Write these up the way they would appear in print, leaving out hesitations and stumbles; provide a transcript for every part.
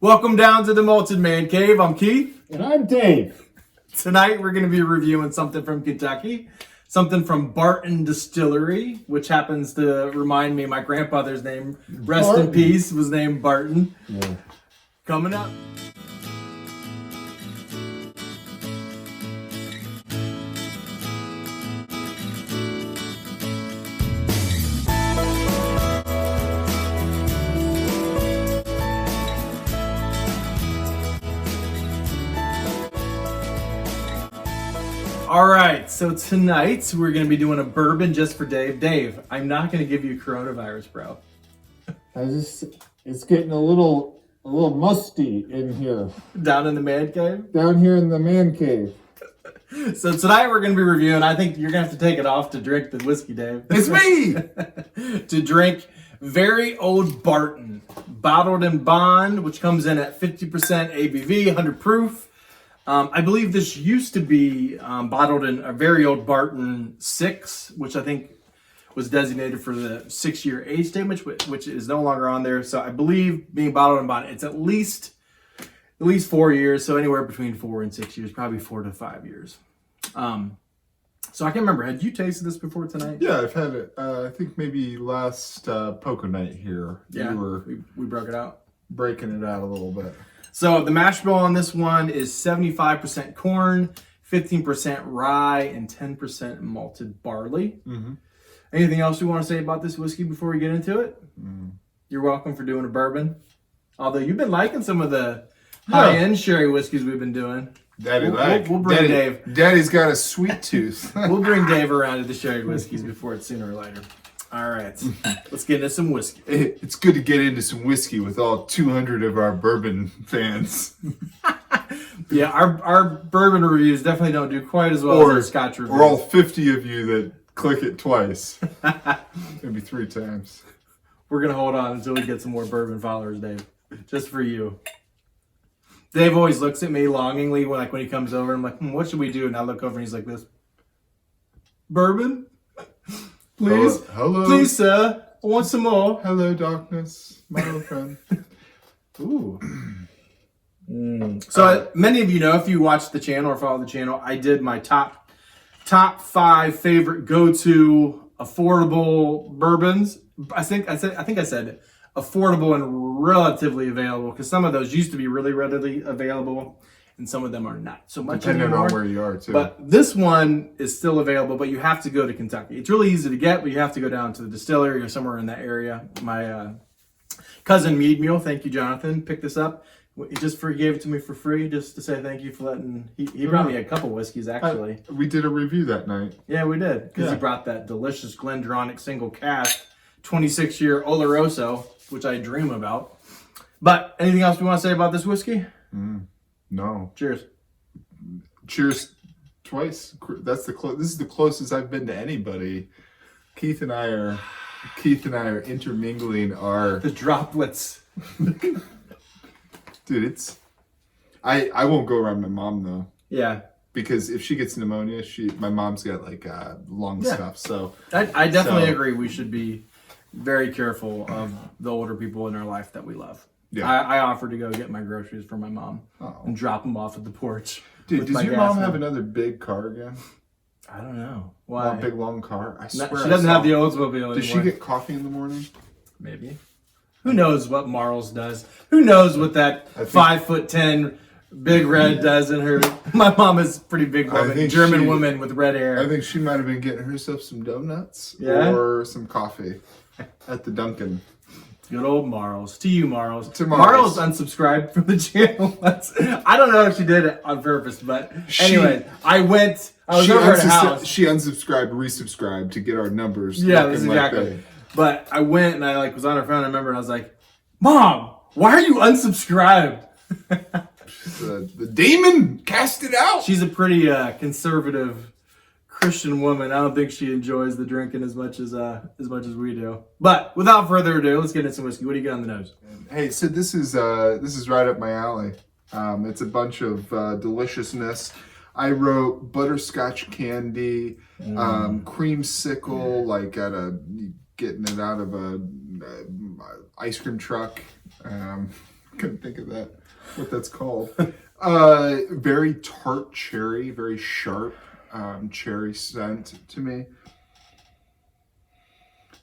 Welcome down to the Malted Man Cave. I'm Keith. And I'm Dave. Tonight we're going to be reviewing something from Kentucky, something from Barton Distillery, which happens to remind me of my grandfather's name. Rest Barton. in peace, was named Barton. Yeah. Coming up. All right, so tonight we're going to be doing a bourbon just for Dave. Dave, I'm not going to give you coronavirus, bro. It's getting a little musty in here. Down in the man cave? Down here in the man cave. So tonight we're going to be reviewing, I think you're going to have to take it off to drink the whiskey, Dave. It's me! To drink Very Old Barton, bottled in bond, which comes in at 50% ABV, 100 proof. I believe this used to be bottled in a Very Old Barton 6, which I think was designated for the 6-year age statement, which is no longer on there. So I believe being bottled in bond, it's at least 4 years. So anywhere between 4 and 6 years, probably 4 to 5 years. So I can't remember. Had you tasted this before tonight? Yeah, I've had it. I think maybe last poker night here. Yeah, You were we broke it out. breaking it out a little bit. So the mash bill on this one is 75% corn, 15% rye, and 10% malted barley. Mm-hmm. Anything else you want to say about this whiskey before we get into it? You're welcome for doing a bourbon. Although you've been liking some of the high-end sherry whiskeys we've been doing. Daddy We'll bring Dave. Daddy's got a sweet tooth. We'll bring Dave around to the sherry whiskeys before it's sooner or later. All right, let's get into some whiskey. It's good to get into some whiskey with all 200 of our bourbon fans. Yeah, our bourbon reviews definitely don't do quite as well as our Scotch reviews. Or all 50 of you that click it twice. Maybe 3 times. We're going to hold on until we get some more bourbon followers, Dave. Just for you. Dave always looks at me longingly when he comes over. I'm like, what should we do? And I look over and he's like this. Bourbon? Please? Hello. Please, sir. I want some more. Hello, darkness, my old friend. Ooh. So many of you know, if you watch the channel or follow the channel, I did my top 5 favorite go-to affordable bourbons. I think I said affordable and relatively available, because some of those used to be really readily available and some of them are not so much Depending anymore. on where you are, too. But this one is still available, but you have to go to Kentucky. It's really easy to get, but you have to go down to the distillery or somewhere in that area. My cousin Mead Mule, thank you, Jonathan, picked this up. He gave it to me for free, just to say thank you for letting. He brought me a couple whiskeys, actually. We did a review that night. Yeah, we did, because he brought that delicious Glendronach single cask 26-year Oloroso, which I dream about. But anything else we want to say about this whiskey? No. Cheers. Cheers twice. That's this is the closest I've been to anybody. Keith and I are intermingling our The droplets. dude. I won't go around my mom though. Yeah. Because if she gets pneumonia, my mom's got like lung stuff. So I definitely agree. We should be very careful of the older people in our life that we love. Yeah. I offered to go get my groceries for my mom and drop them off at the porch. Dude, does your mom have another big car again? I don't know. Why? A big long car? I swear She doesn't have the Oldsmobile anymore. Does she get coffee in the morning? Maybe. Who knows what Marls does? Who knows what that 5'10" Big Red does in her? My mom is a pretty big woman, German woman with red hair. I think she might have been getting herself some donuts or some coffee at the Dunkin'. Good old Marls. To you, Marls. To Marls. Marls unsubscribed from the channel. I don't know if she did it on purpose, but anyway, I was over at her house. She unsubscribed, resubscribed to get our numbers. Yeah, that's exactly. But I went and I was on her phone. I remember and I was like, "Mom, why are you unsubscribed?" The demon cast it out. She's a pretty conservative Christian woman. I don't think she enjoys the drinking as much as we do. But without further ado, let's get into some whiskey. What do you got on the nose? Hey, so this is right up my alley. It's a bunch of deliciousness. I wrote butterscotch candy, creamsicle, like getting it out of a ice cream truck. Couldn't think of that. What that's called. Very tart cherry, very sharp cherry scent to me.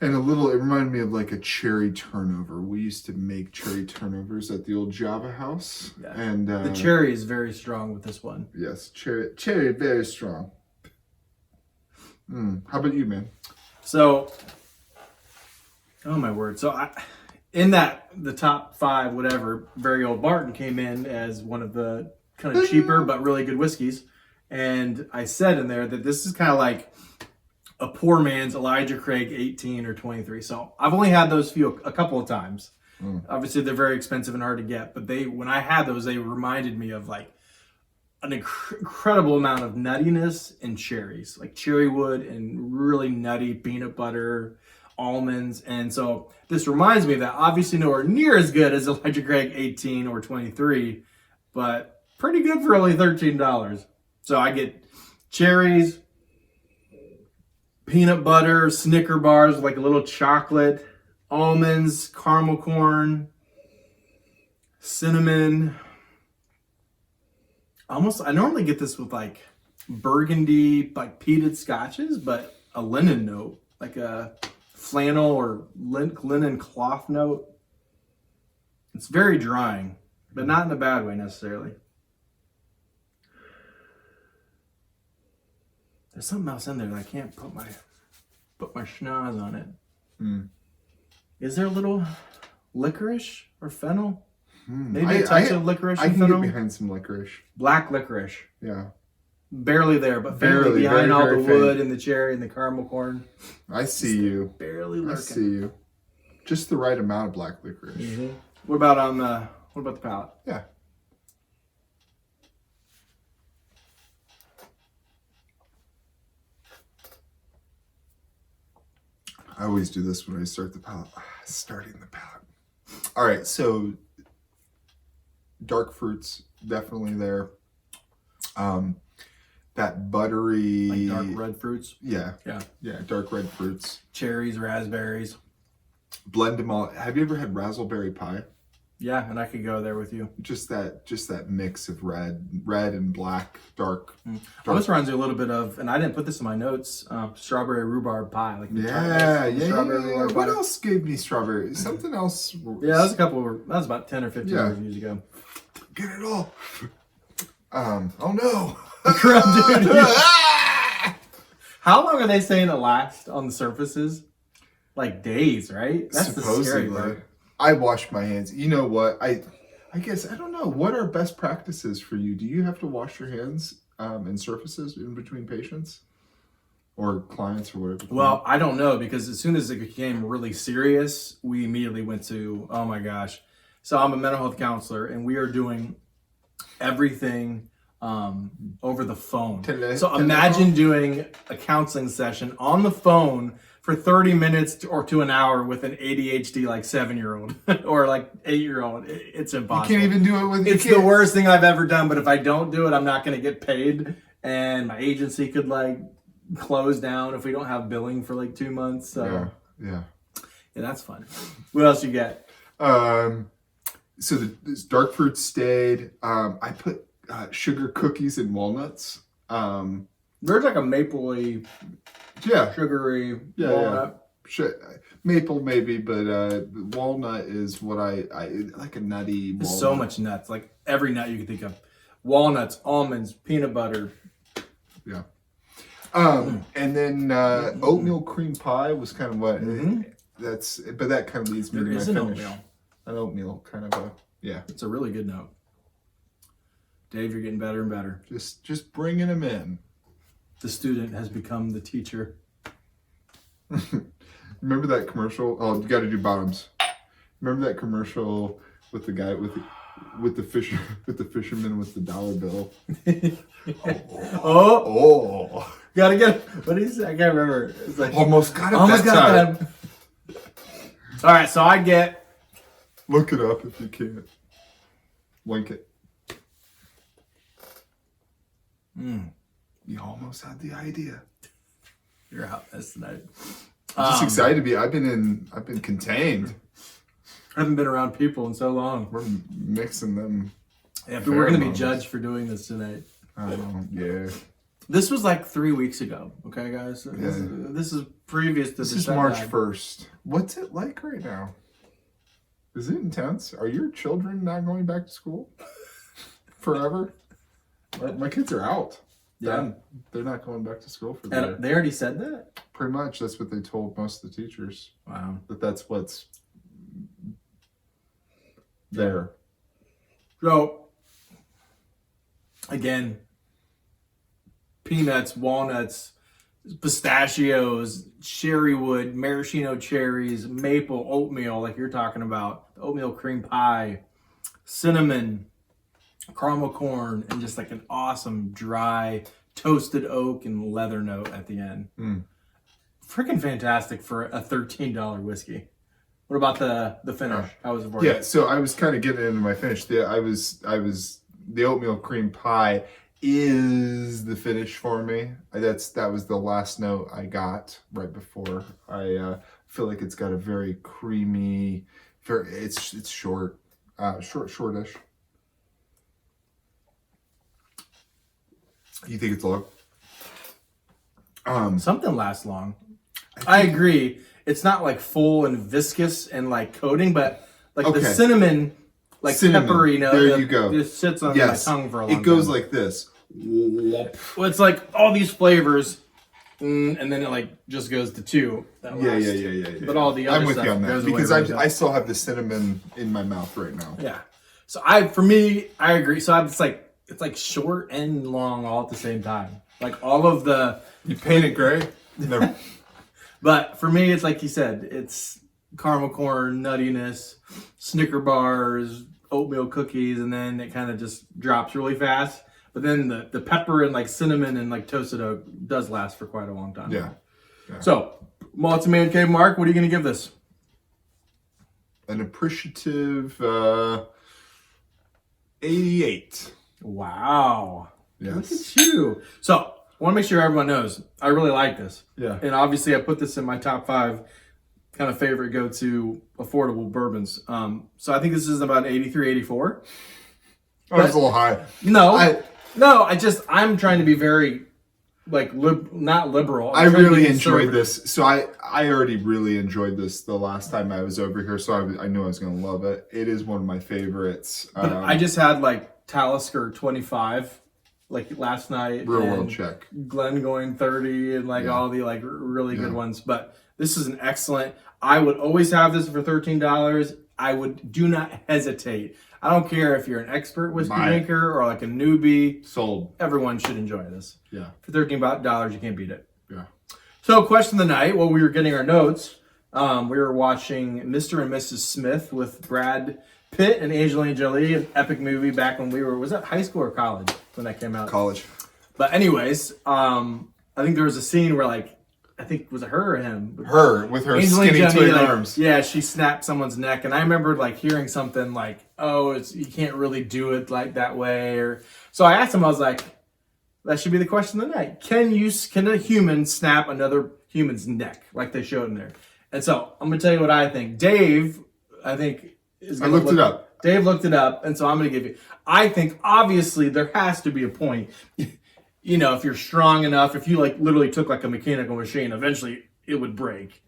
And it reminded me of like a cherry turnover. We used to make cherry turnovers at the old Java house. Yeah. And the cherry is very strong with this one. Yes, cherry very strong. How about you, man? So, oh my word. So in the top 5, whatever, Very Old Barton came in as one of the kind of cheaper but really good whiskeys. And I said in there that this is kind of like a poor man's Elijah Craig 18 or 23. So I've only had those a couple of times. Obviously, they're very expensive and hard to get. But when I had those, they reminded me of like an incredible amount of nuttiness and cherries, like cherry wood and really nutty peanut butter, almonds. And so this reminds me of that. Obviously nowhere near as good as Elijah Craig 18 or 23, but pretty good for only $13. So I get cherries, peanut butter, Snicker bars, like a little chocolate, almonds, caramel corn, cinnamon. I normally get this with like burgundy, like peated scotches, but a linen note, like a flannel or linen cloth note. It's very drying, but not in a bad way necessarily. There's something else in there that I can't put my schnoz on it. Is there a little licorice or fennel? Maybe a touch of licorice I and can fennel? get behind some licorice. Black licorice. Yeah. Barely there, but Barely, behind very, all very the faint. wood and the cherry and the caramel corn. I see you. Barely lurking. I see you. Just the right amount of black licorice. What about the palate? Yeah. I always do this when I start the palate. Starting the palate. All right, so dark fruits definitely there. That buttery, Like dark red fruits? yeah, dark red fruits. Cherries, raspberries. Blend them all. Have you ever had raspberry pie? Yeah, and I could go there with you. Just that mix of red and black, dark. This reminds me a little bit of, and I didn't put this in my notes, strawberry rhubarb pie. Like Yeah. strawberry rhubarb What pie. else gave me strawberry? Something else. Yeah, that was about 10 or 15 reviews ago. Get it all. Oh no. Dude, how long are they saying it lasts on the surfaces? Like days, right? That's the scary part. I wash my hands. You know what? I guess I don't know. What are best practices for you? Do you have to wash your hands and surfaces in between patients or clients or whatever? Well, I don't know, because as soon as it became really serious, we immediately went to, oh my gosh. So I'm a mental health counselor, and we are doing everything over the phone. So imagine doing a counseling session on the phone for 30 minutes or to an hour with an ADHD like 7-year-old or like 8-year-old. It's impossible. You can't even do it with. It's the worst thing I've ever done. But if I don't do it, I'm not going to get paid, and my agency could like close down if we don't have billing for like 2 months. So yeah, that's fun. What else you get? So this dark fruit stayed. I put sugar cookies and walnuts. There's like a mapley, sugary walnut. Maple maybe, but walnut is what I like, a nutty walnut. So much nuts, like every nut you can think of. Walnuts, almonds, peanut butter. Yeah. And then oatmeal cream pie was kind of what but that kind of leads me to my finish. An oatmeal kind of It's a really good note. Dave, you're getting better and better. Just bringing them in. The student has become the teacher. Remember that commercial? Oh, you got to do bottoms. Remember that commercial with the guy with the fisherman with the dollar bill? Oh. Gotta get. What did he say? I can't remember. It's like almost got it. Time. All right, so I get. Look it up if you can't. Link it. You almost had the idea. You're a hot mess tonight. I'm just excited to be. I've been contained. I haven't been around people in so long. We're mixing them. Yeah, but we're going to be pheromones. judged for doing this tonight. Yeah. This was like 3 weeks ago. Okay, guys. This is previous to This the is March shutdown. 1st. What's it like right now? Is it intense? Are your children not going back to school forever? My kids are out. Yeah. They're not going back to school for the And year. they already said that? Pretty much, that's what they told most of the teachers. Wow. That's what's there. So, again, peanuts, walnuts, pistachios, cherrywood, maraschino cherries, maple, oatmeal, like you're talking about, oatmeal cream pie, cinnamon, caramel corn, and just like an awesome dry toasted oak and leather note at the end. Freaking fantastic for a $13 whiskey. What about the finish? How was it for you? Yeah, so I was kind of getting into my finish. The oatmeal cream pie is the finish for me. That was the last note I got right before. I feel like it's got a very creamy, it's short, shortish. You think it's long? Something lasts long. I agree. It's not like full and viscous and like coating, but like the Okay. cinnamon, like Cinnamon. peppery note. There you go. Just sits on Yes, my tongue for a long time. it goes like this. Well, it's like all these flavors, and then it like just goes to 2. That Yeah. last. But all the other I'm with stuff you on that goes away because really fast. I still have the cinnamon in my mouth right now. Yeah. So for me, I agree. So it's like short and long all at the same time. Like all of the. You paint it gray? No. But for me, it's like you said, it's caramel corn, nuttiness, Snicker bars, oatmeal cookies, and then it kind of just drops really fast. But then the pepper and like cinnamon and like toasted oak does last for quite a long time. Yeah. So, Maltz Man Cave, Mark, what are you going to give this? An appreciative 88. Wow. Yes. Look at you. So, I want to make sure everyone knows, I really like this. Yeah. And obviously, I put this in my top 5 kind of favorite go-to affordable bourbons. So, I think this is about 83, 84. Oh, it's a little high. No, I'm trying to be very, like, not liberal. I I'm trying to be really enjoyed conservative. this. So I already really enjoyed this the last time I was over here. So I knew I was going to love it. It is one of my favorites. But I just had, like, Talisker 25, like, last night. Real and world check. Glen going 30 and, like, Yeah. all the, like, really good Yeah. ones. But this is an excellent. I would always have this for $13. I do not hesitate. I don't care if you're an expert whiskey Buy it. drinker or, like, a newbie. Sold. Everyone should enjoy this. Yeah. For $13, you can't beat it. Yeah. So, question of the night, while we were getting our notes, we were watching Mr. and Mrs. Smith with Brad Pitt and Angelina Jolie, an epic movie back when was that high school or college when that came out? College. But anyways, I think there was a scene where, like, I think, was it her or him? Her with her Angelina skinny Jolie, twin like, arms. Yeah, she snapped someone's neck. And I remember, like, hearing something like, oh, you can't really do it like that way. So I asked him, I was like, that should be the question of the night. Can a human snap another human's neck like they showed in there? And so I'm going to tell you what I think. Dave, I think, is I going to looked it up. Dave looked it up. And so I'm going to give you, I think, obviously, there has to be a point. You know, if you're strong enough, if you like literally took like a mechanical machine, eventually it would break,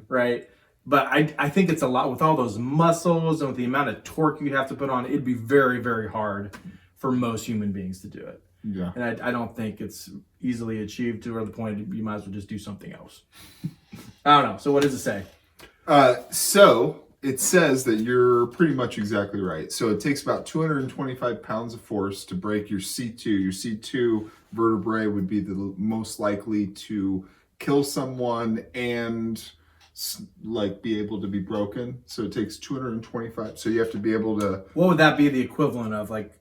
right? But I think it's a lot with all those muscles and with the amount of torque you'd have to put on, it'd be very, very hard for most human beings to do it. Yeah. And I don't think it's easily achieved to the point you might as well just do something else. I don't know. So what does it say? So it says that you're pretty much exactly right. So it takes about 225 pounds of force to break your C2. Your C2 vertebrae would be the most likely to kill someone and like be able to be broken. So it takes 225. So you have to be able to. What would that be the equivalent of, like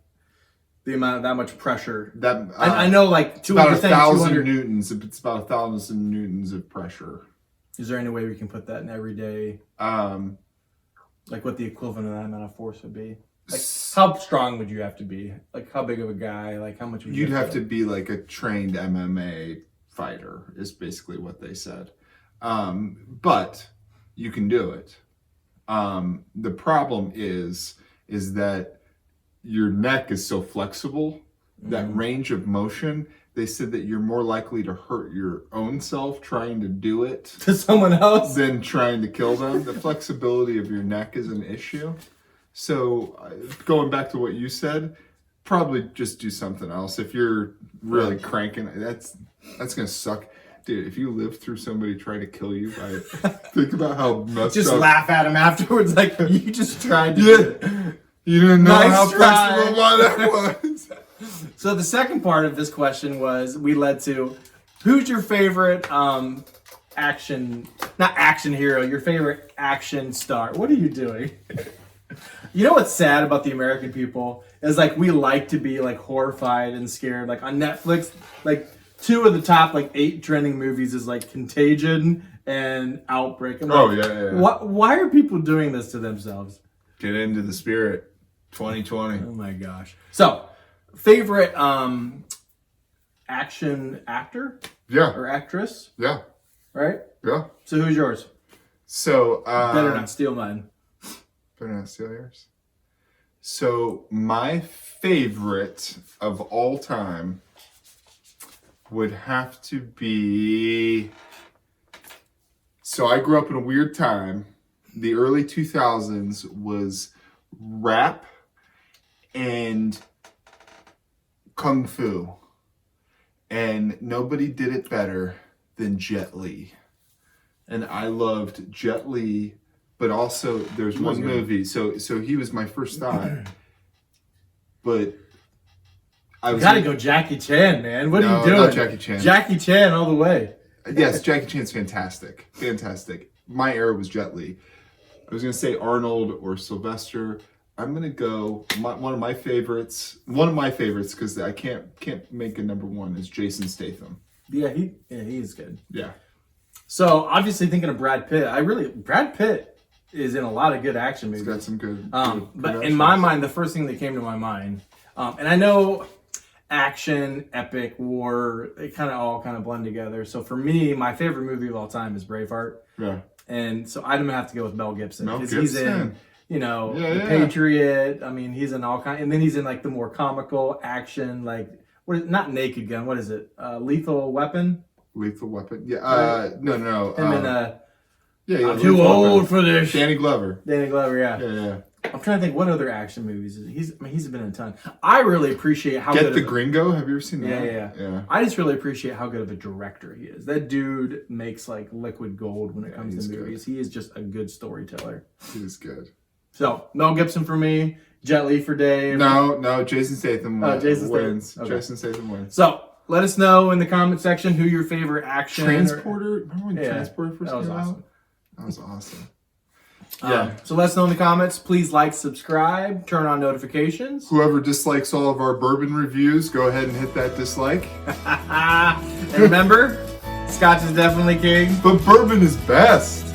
the amount of that much pressure? That I know, like about 200 1,000 newtons. It's about 1,000 newtons of pressure. Is there any way we can put that in everyday? Like what the equivalent of that amount of force would be? Like how strong would you have to be? Like how big of a guy? Like how much would You'd have to be like a trained MMA fighter is basically what they said. But you can do it. The problem is that your neck is so flexible, that range of motion. They said that you're more likely to hurt your own self trying to do it To someone else. than trying to kill them. The flexibility of your neck is an issue. So going back to what you said, probably just do something else. If you're really cranking, that's gonna suck. Dude, if you live through somebody trying to kill you, think about how messed Just up. laugh at him afterwards, like you just tried to Yeah. do it. You didn't know Nice how try. flexible my neck was. So the second part of this question we led to, who's your favorite not action hero, your favorite action star? What are you doing? You know what's sad about the American people is like we like to be like horrified and scared. Like on Netflix, like 2 of the top like 8 trending movies is like Contagion and Outbreak. I'm like, Yeah. Why are people doing this to themselves? Get into the spirit. 2020. Oh my gosh. So, favorite action actor Yeah. or actress, Yeah. right? Yeah. So who's yours? So Better not steal mine. Better not steal yours. So my favorite of all time would have to be. So I grew up in a weird time. The early 2000s was rap and kung fu, and nobody did it better than Jet Li. And I loved Jet Li, but also there's one good. movie. So he was my first thought, but I You was gotta go Jackie Chan, man. What are No, you doing? not Jackie Chan. Jackie Chan all the way. Yes, Jackie Chan's fantastic. My era was Jet Li. I was gonna say Arnold or Sylvester. I'm gonna go one of my favorites. One of my favorites because I can't make a number one is Jason Statham. Yeah, he is good. Yeah. So obviously thinking of Brad Pitt, Brad Pitt is in a lot of good action movies. He's got some good. But in my mind, the first thing that came to my mind, and I know action, epic, war, they kind of blend together. So for me, my favorite movie of all time is Braveheart. Yeah. And so I'm gonna have to go with Mel Gibson Mel because he's in, Gibson. The Patriot. I mean, he's in all kind, and then he's in like the more comical action, like not Naked Gun. What is it? Lethal Weapon. Lethal Weapon. Yeah. No. Him and yeah. I'm too Lethal old Weapon. for this. Danny Glover. Danny Glover. Yeah. Yeah. I'm trying to think what other action movies he's been in a ton. I really appreciate how Get good the of a- Gringo. Have you ever seen that? Yeah. I just really appreciate how good of a director he is. That dude makes like liquid gold when it comes he's to movies. He is just a good storyteller. He is good. So Mel Gibson for me, Jet Li for Dave. No. Jason Statham Jason wins. Statham. Okay. Jason Statham wins. So let us know in the comment section who your favorite action Transporter. Remember when Yeah, Transporter first that was came awesome. out? That was awesome. So let us know in the comments. Please like, subscribe, turn on notifications. Whoever dislikes all of our bourbon reviews, go ahead and hit that dislike. And remember, Scotch is definitely king. But bourbon is best.